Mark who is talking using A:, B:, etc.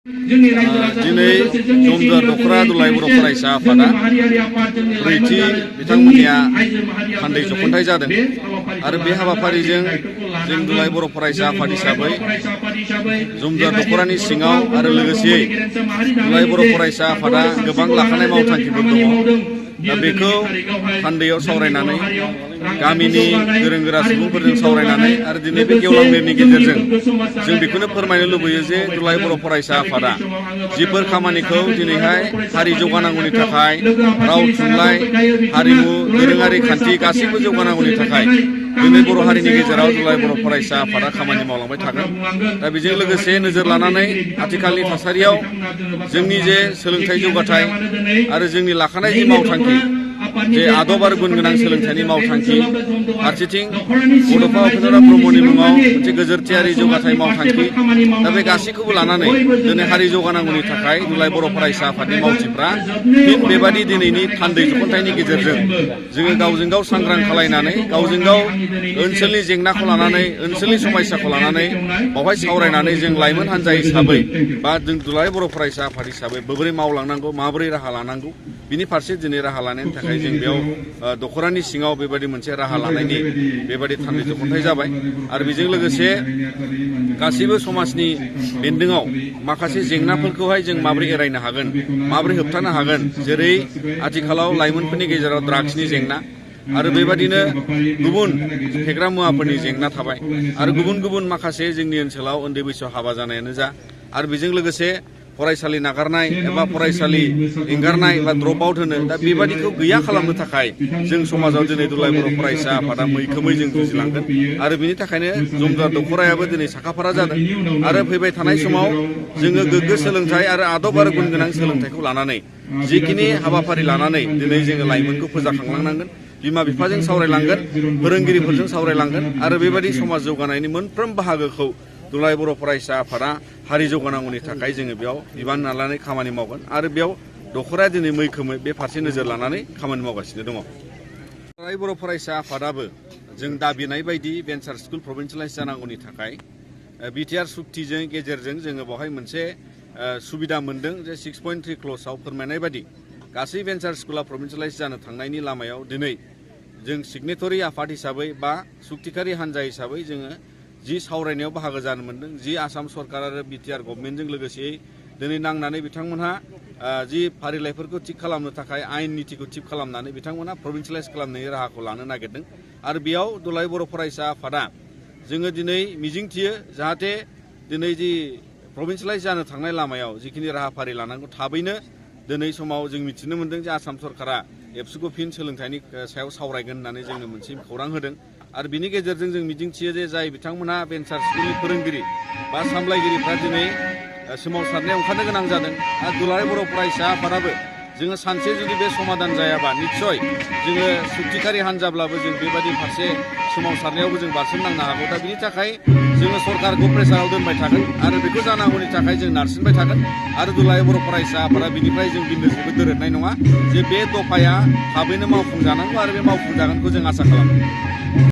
A: दिनै जमदुवार दखरा दुलाराय बर' फरायसा आफादा ब्रैथि बिथांमोननिया थान्दै जख'न्थाइ जादों आरो बे हाबाफारिजों जों दुलाराय बर' फरायसा आफाद हिसाबै जमदुवार दखरानि सिङाव आरो लोगोसेयै दुलाराय बर' फरायसा आफादा गोबां लाखानाय मावथांखिफोर दङ। दा बेखौ थान्दैयाव सावरायनानै गामिनि गोरों गोरा सुबुंफोरजों सावरायनानै आरो दिनै बे गेवलां मेलनि गेजेरजों जों बेखौनो फोरमायनो लुबैयो जे दुलाराय बर' फरायसा आफादा जिफोर खामानिखौ दिनैहाय हारि जौगानांगौनि थाखाय राव थुनलाइ हारिमु दोरोङारि खान्थि गासैबो जौगानांगौनि थाखाय दिनै बर' हारिनि गेजेराव दुलाराय बर' फरायसा आफादा खामानि मावलांबाय थागोन। दा बेजों लोगोसे नोजोर लानानै आथिखालनि थासारियाव जोंनि जे सोलोंथाइ जौगाथाय आरो जोंनि लाखानाय जि मावथांखि जे आदब आरो गुन गोनां सोलोंथाइनि मावथांखि फारसेथिं बड'फा उपेन्द्रनाथ ब्रह्मनि मुङाव मोनसे गोजोरथियारि जौगाथाय मावथांखि दा बे गासैखौबो लानानै दिनै हारि जौगानांगौनि थाखाय दुलाराय बर' फरायसा आफादनि मावथिफ्रा फिन बेबादि दिनैनि थान्दै जख'न्थाइनि गेजेरजों जोङो गावजों गाव सांग्रां खालायनानै गावजों गाव ओनसोलनि जेंनाखौ लानानै ओनसोलनि समस्याखौ लानानै बावहाय सावरायनानै जों लाइमोन हान्जा हिसाबै बा जों दुलाराय बर' फरायसा आफाद हिसाबै बोरै मावलांनांगौ माबोरै राहा लानांगौ बिनि फारसे दिनै राहा लानायनि थाखाय जों बेयाव दखरानि सिङाव बेबायदि मोनसे राहा लानायनि बेबायदि थान्दै जख'न्थाइ जाबाय आरो बेजों लोगोसे गासैबो समाजनि बेन्दोङाव माखासे जेंनाफोरखौहाय जों माबोरै एरायनो हागोन माबोरै होबथानो हागोन जेरै आथिखालाव लाइमोनफोरनि गेजेराव ड्राग्सनि जेंना आरो बेबादिनो गुबुन फेग्रा मुवाफोरनि जेंना थाबाय आरो गुबुन गुबुन माखासे जोंनि ओनसोलाव उन्दै बैसोआव हाबा जानायानो जा आरो बेजों लोगोसे फरायसालि नागारनाय एबा फरायसालि एंगारनाय बा ड्रप आउट होनो दा बेबादिखौ गैया खालामनो थाखाय जों समाजाव दिनै दुलाराय बर' फरायसा आफादा मैखोमै जों जुजिलांगोन आरो बिनि थाखायनो जमदुवार दखरायाबो दिनै साखाफारा जादों आरो फैबाय थानाय समाव जोङो गोग्गो सोलोंथाइ आरो आदब आरो गुन गोनां सोलोंथाइखौ लानानै जिखिनि हाबाफारि लानानै दिनै जोङो लाइमोनखौ फोजाखांलांनांगोन बिमा बिफाजों सावरायलांगोन फोरोंगिरिफोरजों सावरायलांगोन आरो बेबायदि समाज जौगानायनि मोनफ्रोम बाहागोखौ दुलाराय बर' फरायसा आफादा हारि जौगानांगौनि थाखाय जोङो बेयाव बिबान लानानै खामानि मावगोन आरो बेयाव दखराया दिनै मैखोमै बे फारसे नोजोर लानानै खामानि मावगासिनो दङ। दुलाराय बर' फरायसा आफादाबो जों दाबिनाय बायदि भेन्सार स्कुल प्रभिन्सियेलाइज जानांगौनि थाखाय बिटिआर सुक्तिजों गेजेरजों जोङो बेवहाय मोनसे सुबिदा मोन्दों जे 6.3 क्ल'जआव फोरमायनाय बायदि गासै भेन्सार स्कुला प्रभिन्सियेलाइज जानो थांनायनि लामायाव दिनै जों सिगनेटरि आफाद हिसाबै बा सुक्तिकारि हान्जा हिसाबै जोङो जि सावरायनायाव बाहागो जानो मोन्दों जि आसाम सरकार आरो बिटिआर गभर्नमेन्टजों लोगोसेयै दिनै नांनानै बिथांमोनहा जि फारिलाइफोरखौ थिग खालामनो थाखाय आयेन नितिखौ थिग खालामनानै बिथांमोनहा प्रभिन्सियेलाइज खालामनायनि राहाखौ लानो नागिरदों आरो बेयाव दुलाराय बर' फरायसा आफादा जोङो दिनै मिजिंथियो जाहाथे दिनै जि प्रभिन्सियेलाइज जानो थांनाय लामायाव जिखिनि राहाफारि लानांगौ थाबैनो दिनै समाव जों मिथिनो मोन्दों जे आसाम सरकारा एबसुखौ फिन सोलोंथाइनि सायाव सावरायगोन होननानै जोंनो मोनसे खौरां होदों आरो बिनि गेजेरजों जों मिजिंथियो जे जाय बिथांमोनहा भेन्सार स्कुलनि फोरोंगिरि बा सामलायगिरिफ्रा दिनै सोमावसारनायाव ओंखारनो गोनां जादों आरो दुलाराय बर' फरायसा आफादाबो जोङो सानसे जुदि बे समाधान जायाबा निस्सय जोङो सुक्तिकारि हान्जाब्लाबो जों बेबायदि फारसे सोमावसारनायावबो जों बारसोमनांनो हागौ दा बिनि थाखाय जोङो सरकारखौ प्रेसाराव दोनबाय थागोन आरो बेखौ जानांगौनि थाखाय जों नारसिनबाय थागोन आरो दुलाराय बर' फरायसा आफादा बिनिफ्राय जों बिन्दोसेबो दोरोदनाय नङा जे बे दफाया थाबैनो मावफुंजानांगौ आरो बे मावफुंजागोनखौ जों आसा खालामो।